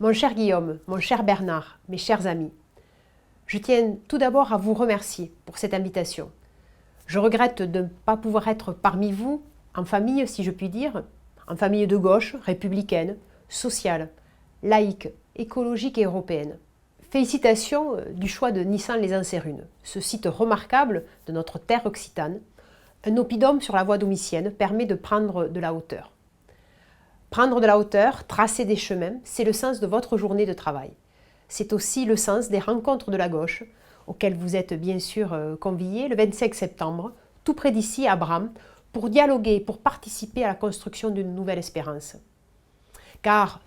Mon cher Guillaume, mon cher Bernard, mes chers amis, je tiens tout d'abord à vous remercier pour cette invitation. Je regrette de ne pas pouvoir être parmi vous, en famille si je puis dire, en famille de gauche, républicaine, sociale, laïque, écologique et européenne. Félicitations du choix de Nissan Les Ansérunes, ce site remarquable de notre terre occitane. Un oppidum sur la voie domitienne permet de prendre de la hauteur. Prendre de la hauteur, tracer des chemins, c'est le sens de votre journée de travail. C'est aussi le sens des rencontres de la gauche, auxquelles vous êtes bien sûr conviés le 25 septembre, tout près d'ici à Bram, pour dialoguer, pour participer à la construction d'une nouvelle espérance. Car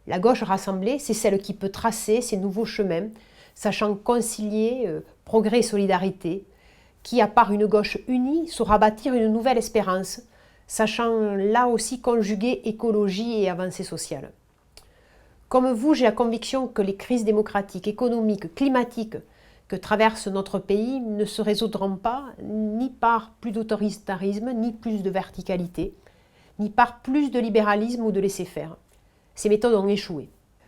la gauche rassemblée, c'est celle qui peut tracer ces nouveaux chemins, sachant concilier progrès et solidarité, qui, à part une gauche unie, saura bâtir une nouvelle espérance, sachant là aussi conjuguer écologie et avancée sociale. Comme vous, j'ai la conviction que les crises démocratiques, économiques, climatiques que traverse notre pays ne se résoudront pas ni par plus d'autoritarisme, ni plus de verticalité, ni par plus de libéralisme ou de laisser-faire. Ces méthodes ont échoué.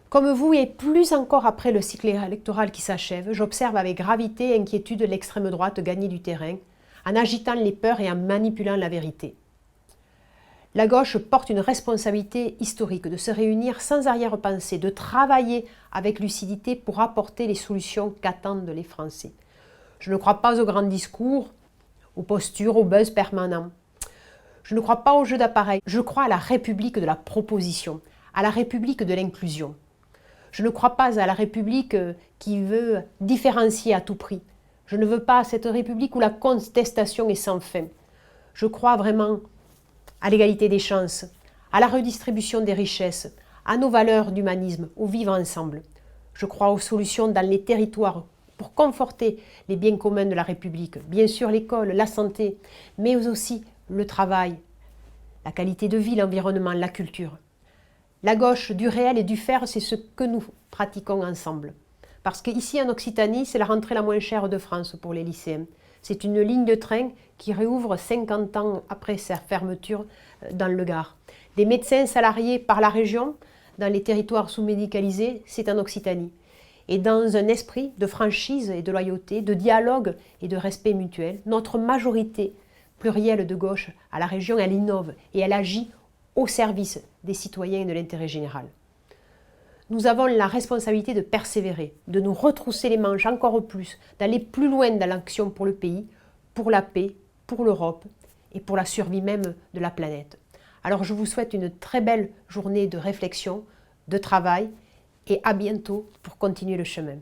Comme vous, et plus encore après le cycle électoral qui s'achève, j'observe avec gravité et inquiétude l'extrême droite gagner du terrain, en agitant les peurs et en manipulant la vérité. La gauche porte une responsabilité historique de se réunir sans arrière-pensée, de travailler avec lucidité pour apporter les solutions qu'attendent les Français. Je ne crois pas aux grands discours, aux postures, au buzz permanent. Je ne crois pas au jeu d'appareil. Je crois à la République de la proposition, à la République de l'inclusion. Je ne crois pas à la République qui veut différencier à tout prix. Je ne veux pas à cette République où la contestation est sans fin. Je crois vraiment à l'égalité des chances, à la redistribution des richesses, à nos valeurs d'humanisme, au vivre ensemble. Je crois aux solutions dans les territoires pour conforter les biens communs de la République, bien sûr l'école, la santé, mais aussi le travail, la qualité de vie, l'environnement, la culture. La gauche du réel et du faire, c'est ce que nous pratiquons ensemble. Parce qu'ici en Occitanie, c'est la rentrée la moins chère de France pour les lycéens. C'est une ligne de train qui réouvre 50 ans après sa fermeture dans le Gard. Des médecins salariés par la région, dans les territoires sous-médicalisés, c'est en Occitanie. Et dans un esprit de franchise et de loyauté, de dialogue et de respect mutuel, notre majorité plurielle de gauche à la région, elle innove et elle agit au service des citoyens et de l'intérêt général. Nous avons la responsabilité de persévérer, de nous retrousser les manches encore plus, d'aller plus loin dans l'action pour le pays, pour la paix, pour l'Europe et pour la survie même de la planète. Alors je vous souhaite une très belle journée de réflexion, de travail et à bientôt pour continuer le chemin.